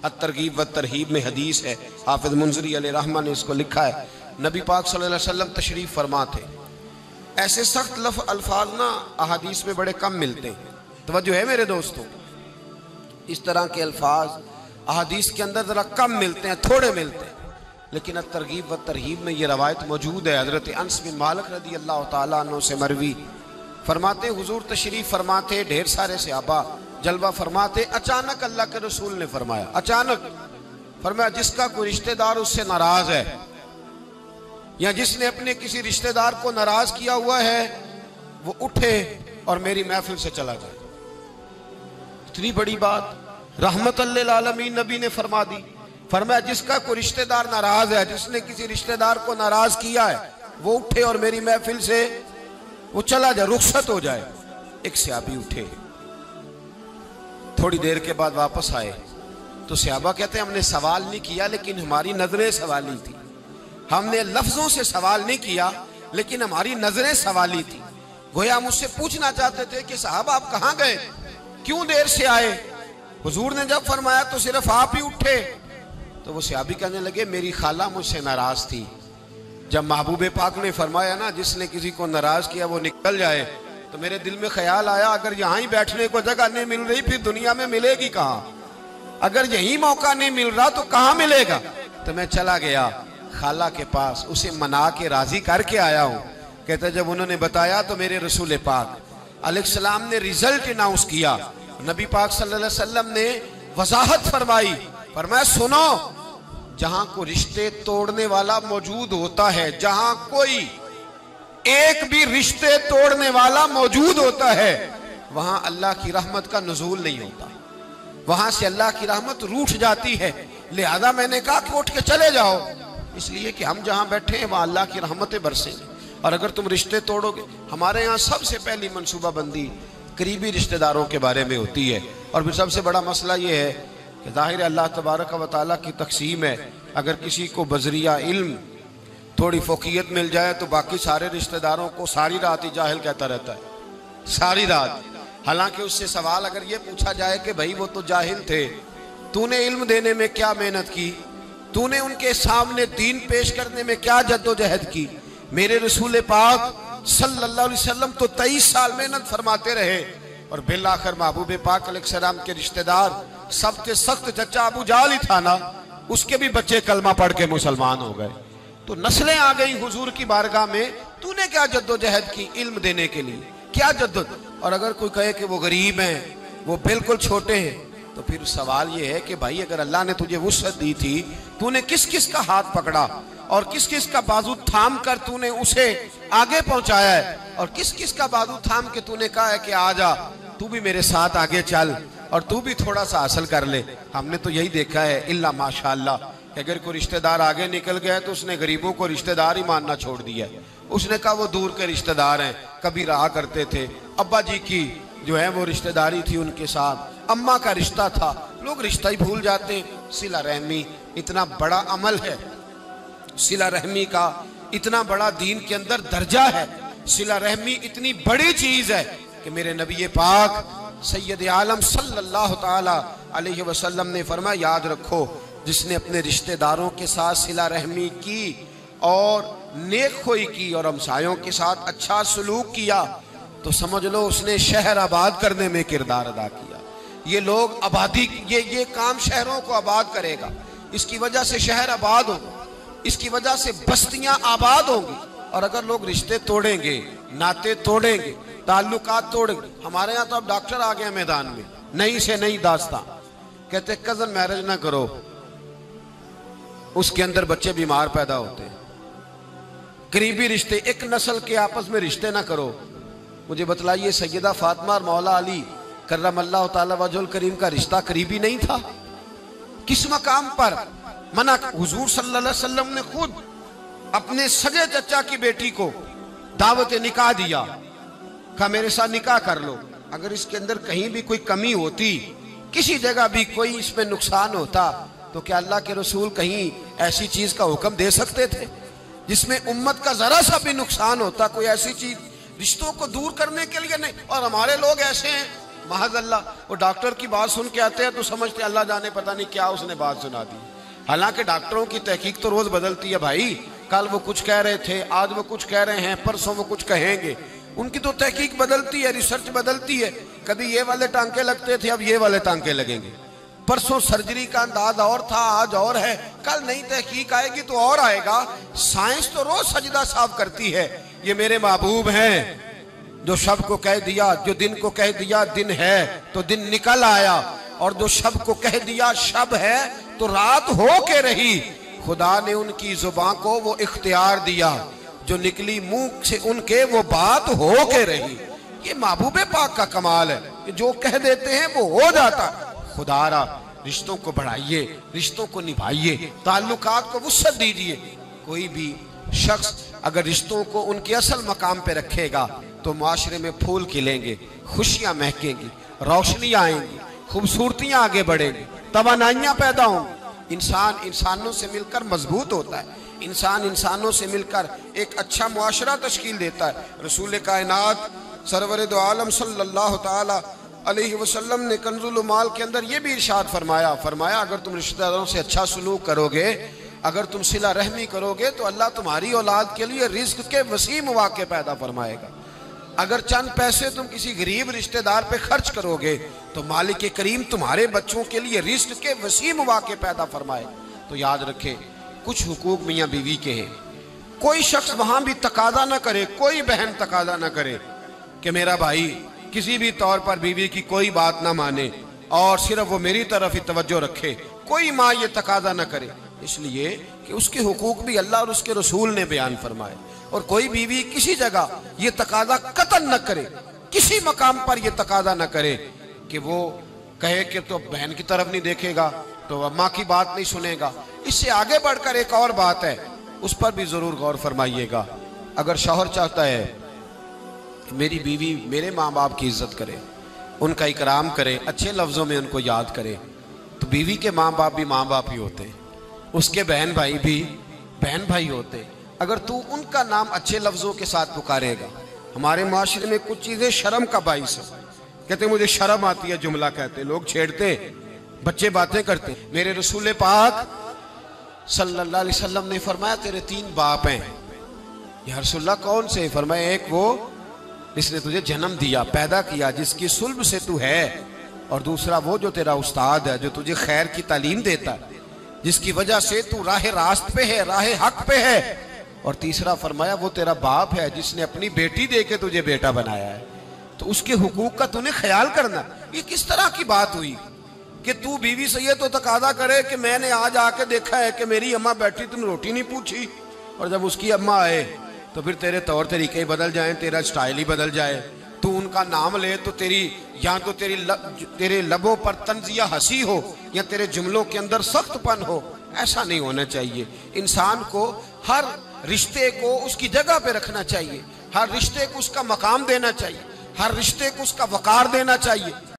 अत-तरगीब व तरहीब में हदीस है, हाफिज मुंजरी अलैहि रहमा ने इसको लिखा है। नबी पाक सल्लल्लाहु अलैहि वसल्लम तशरीफ फरमा थे। ऐसे सख्त अल्फाज ना अहादीस में बड़े कम मिलते हैं। तवज्जो है मेरे दोस्तों, इस तरह के अल्फाज अहादीस के अंदर ज़रा कम मिलते हैं, थोड़े मिलते हैं। लेकिन अत-तरगीब व तरहीब में ये रवायत मौजूद है। हज़रत अनस बिन मालिक रज़ी अल्लाह तआला अन्हु से मरवी फरमाते, हुजूर तशरीफ फरमाते, ढेर सारे सहाबा जलवा फरमाते। अचानक अल्लाह के रसूल ने फरमाया, अचानक फरमाया, जिसका कोई रिश्तेदार उससे नाराज है या जिसने अपने किसी रिश्तेदार को नाराज किया हुआ है वो उठे और मेरी महफिल से चला जाए। इतनी बड़ी बात रहमतल लिल आलमीन नबी ने फरमा दी। फरमाया, जिसका कोई रिश्तेदार नाराज है, जिसने किसी रिश्तेदार को नाराज किया है, वो उठे और मेरी महफिल से वो चला जाए, रुखसत हो जाए। एक सहाबी उठे, थोड़ी देर के बाद वापस आए तो सहाबा कहते हैं, हमने सवाल नहीं किया लेकिन हमारी नजरें सवाली थी। हमने लफ्जों से सवाल नहीं किया लेकिन हमारी नजरें सवाली थी। गोया मुझसे पूछना चाहते थे कि साहब आप कहां गए, क्यों देर से आए। हुजूर ने जब फरमाया तो सिर्फ आप ही उठे। तो वो सहाबी कहने लगे, मेरी खाला मुझसे नाराज थी। जब महबूब पाक ने फरमाया ना, जिसने किसी को नाराज किया वो निकल जाए, तो मेरे दिल में ख्याल आया, अगर यहां ही बैठने को जगह नहीं मिल रही फिर दुनिया में मिलेगी कहां। अगर यही मौका नहीं मिल रहा तो कहां मिलेगा। तो मैं चला गया खाला के पास, उसे मना के राजी करके आया हूं। कहते जब उन्होंने बताया तो मेरे रसूल पाक अलैहिस्सलाम ने रिजल्ट अनाउंस किया। नबी पाक सल्लल्लाहु अलैहि वसल्लम ने वजाहत फरमाई, फरमाया सुनो, जहां को रिश्ते तोड़ने वाला मौजूद होता है, जहां कोई एक भी रिश्ते तोड़ने वाला मौजूद होता है, वहां अल्लाह की रहमत का नुज़ूल नहीं होता, वहां से अल्लाह की रहमत रूठ जाती है। लिहाजा मैंने कहा कि उठ के चले जाओ, इसलिए कि हम जहां बैठे हैं वहां अल्लाह की रहमतें बरसेंगी। और अगर तुम रिश्ते तोड़ोगे, हमारे यहाँ सबसे पहली मनसूबाबंदी करीबी रिश्तेदारों के बारे में होती है। और फिर सबसे बड़ा मसला ये है कि ज़ाहिर अल्लाह तबारक व तआला की तक़सीम है, अगर किसी को बज़रिया इल्म थोड़ी फ़ोक़ियत मिल जाए तो बाकी सारे रिश्तेदारों को सारी रात ही जाहिल कहता रहता है, सारी रात। हालांकि उससे सवाल अगर ये पूछा जाए कि भाई वो तो जाहिल थे, तूने इल्म देने में क्या मेहनत की, तूने उनके सामने दीन पेश करने में क्या जद्दोजहद की। मेरे रसूल पाक सल्लल्लाहु अलैहि वसल्लम तो 23 साल मेहनत फरमाते रहे और बिल आखिर महबूब पाक अलैहिस्सलाम के रिश्तेदार सबसे सख्त चचा अबू जाल ही था ना, उसके भी बच्चे कलमा पढ़ के मुसलमान हो गए। तो नस्लें आ गई हुजूर की बारगाह में, तूने क्या जद्दोजहद की इल्म देने के लिए, क्या जद्दोजहद। और अगर कोई कहे कि वो गरीब हैं, वो बिल्कुल छोटे हैं, तो फिर सवाल ये है कि भाई अगर अल्लाह ने तुझे वुसअत दी थी, तूने किस किस का हाथ पकड़ा और किस किस का बाजू थाम कर तूने उसे आगे पहुंचाया है, और किस किस का बाजू थाम के तूने कहा है कि आ जा, तू भी मेरे साथ आगे चल और तू भी थोड़ा सा हासिल कर ले। हमने तो यही देखा है इल्ला माशाअल्लाह कि अगर कोई रिश्तेदार आगे निकल गया तो उसने गरीबों को रिश्तेदार ही मानना छोड़ दिया। उसने कहा वो दूर के रिश्तेदार हैं, कभी रहा करते थे, अब्बा जी की जो है वो रिश्तेदारी थी उनके साथ, अम्मा का रिश्ता था, लोग रिश्ता ही भूल जाते। सिला रहमी इतना बड़ा अमल है, सिला रहमी का इतना बड़ा दीन के अंदर दर्जा है, सिला रहमी इतनी बड़ी चीज है कि मेरे नबी पाक सैयद आलम सल्लल्लाहु ताला अलैहि वसल्लम ने फरमाया, याद रखो जिसने अपने रिश्तेदारों के साथ सिला रहमी की और नेक खोई की और हमसायों के साथ अच्छा सलूक किया, तो समझ लो उसने शहर आबाद करने में किरदार अदा किया। ये लोग आबादी, ये काम शहरों को आबाद करेगा, इसकी वजह से शहर आबाद होगा, इसकी वजह से बस्तियां आबाद होंगी। और अगर लोग रिश्ते तोड़ेंगे, नाते तोड़ेंगे, ताल्लुकात तोड़ेंगे, हमारे यहाँ तो अब डॉक्टर आ गए मैदान में, नई से नई दास्तां, कहते कजन मैरिज ना करो, उसके अंदर बच्चे बीमार पैदा होते हैं। करीबी रिश्ते, एक नस्ल के आपस में रिश्ते ना करो। मुझे बतलाइए, सैयदा फातिमा और मौला अली करमल्लाहु ताला वजहुल करीम का रिश्ता करीबी नहीं था? किस मकाम पर मना? हुजूर सल्लल्लाहु अलैहि वसल्लम ने खुद अपने सगे चचा की बेटी को दावत निकाह दिया, कहा मेरे साथ निकाह कर लो। अगर इसके अंदर कहीं भी कोई कमी होती, किसी जगह भी कोई इसमें नुकसान होता, तो क्या अल्लाह के रसूल कहीं ऐसी चीज का हुक्म दे सकते थे जिसमें उम्मत का जरा सा भी नुकसान होता? कोई ऐसी चीज रिश्तों को दूर करने के लिए नहीं। और हमारे लोग ऐसे हैं, महज़अल्लाह वो डॉक्टर की बात सुन के आते हैं तो समझते अल्लाह जाने पता नहीं क्या उसने बात सुना दी। हालांकि डॉक्टरों की तहकीक तो रोज बदलती है भाई। कल वो कुछ कह रहे थे, आज वो कुछ कह रहे हैं, परसों वो कुछ कहेंगे। उनकी तो तहकीक बदलती है, रिसर्च बदलती है। कभी ये वाले टांके लगते थे, अब ये वाले टांके लगेंगे। परसों सर्जरी का अंदाज और था, आज और है। कल नई तहकीक आएगी तो और आएगा। साइंस तो रोज सजदा साफ करती है। ये मेरे महबूब हैं जो शब को कह दिया, जो दिन को कह दिया दिन है तो दिन निकल आया, और जो शब को कह दिया शब है तो रात हो के रही। खुदा ने उनकी जुबान को वो इख्तियार दिया, जो निकली मुंह से उनके वो बात हो के रही। ये महबूबे पाक का कमाल है कि जो कह देते हैं वो हो जाता। खुदारा रिश्तों को बढ़ाइए, रिश्तों को निभाइए, ताल्लुकात को वुसअत दीजिए। कोई भी शख्स अगर रिश्तों को उनके असल मकाम पे रखेगा तो माशरे में फूल खिलेंगे, खुशियां महकेंगी, रोशनियां आएंगी, खूबसूरतियां आगे बढ़ेंगी, तवानाइयां पैदा होंगी। इंसान इंसानों से मिलकर मजबूत होता है। इंसान इंसानों से मिलकर एक अच्छा मुआशरा तश्कील देता है। रसूल कायनात सरवर दो आलम सल्लल्लाहु ताला अलैहि वसल्लम ने कंजुल माल के अंदर यह भी इरशाद फरमाया अगर तुम रिश्तेदारों से अच्छा सलूक करोगे, अगर तुम सिला रहमी करोगे तो अल्लाह तुम्हारी औलाद के लिए रिज्क के वसी मौके पैदा फरमाएगा। अगर चंद पैसे तुम किसी गरीब रिश्तेदार पे खर्च करोगे तो मालिक करीम तुम्हारे बच्चों के लिए रिज्क के वसी मौके पैदा फरमाएगा। तो याद रखे, कुछ हुकूक मियाँ बीवी के हैं। कोई शख्स वहां भी तकादा ना करे, कोई बहन तकादा ना करे कि मेरा भाई किसी भी तौर पर बीवी की कोई बात ना माने और सिर्फ वो मेरी तरफ ही तवज्जो रखे। कोई माँ ये तकादा ना करे, इसलिए कि उसके हुकूक भी अल्लाह और उसके रसूल ने बयान फरमाए। और कोई बीवी किसी जगह ये तकादा कतन न करे, किसी मकाम पर ये तकादा न करे कि वो कहे कि तो बहन की तरफ नहीं देखेगा तो अम्मा की बात नहीं सुनेगा। इससे आगे बढ़कर एक और बात है, उस पर भी जरूर गौर फरमाइएगा। अगर शौहर चाहता है कि मेरी बीवी मेरे माँ बाप की इज्जत करे, उनका इकराम करे, अच्छे लफ्जों में उनको याद करे, तो बीवी के माँ बाप भी माँ बाप ही होते हैं, उसके बहन भाई भी बहन भाई होते। अगर तू उनका नाम अच्छे लफ्जों के साथ पुकारेगा। हमारे माशरे में कुछ चीजें शर्म का बाइस है। कहते मुझे शर्म आती है, जुमला कहते, लोग छेड़ते, बच्चे बातें करते। मेरे रसूल पाक सल्लल्लाहु अलैहि वसल्लम ने फरमाया तेरे 3 बाप हैं। या रसूलल्लाह कौन से? फरमाया एक वो जिसने तुझे जन्म दिया, पैदा किया, जिसकी सुल्ब से तू है, और दूसरा वो जो तेरा उस्ताद है, जो तुझे खैर की तालीम देता है, जिसकी वजह से तू राह रास्त पे है, राह हक पे है, और तीसरा फरमाया वो तेरा बाप है जिसने अपनी बेटी दे के तुझे बेटा बनाया है। तो उसके हुकूक का तूने ख्याल करना। ये किस तरह की बात हुई कि तू बीवी से ये तो तकादा करे कि मैंने आज आके देखा है कि मेरी अम्मा बैठी, तुमने रोटी नहीं पूछी, और जब उसकी अम्मा आए तो फिर तेरे तौर तरीके ही बदल जाए, तेरा स्टाइल ही बदल जाए। तू उनका नाम ले तो या तो तेरे लबों पर तंजिया हंसी हो या तेरे जुमलों के अंदर सख्तपन हो। ऐसा नहीं होना चाहिए। इंसान को हर रिश्ते को उसकी जगह पे रखना चाहिए, हर रिश्ते को उसका मकाम देना चाहिए, हर रिश्ते को उसका वकार देना चाहिए।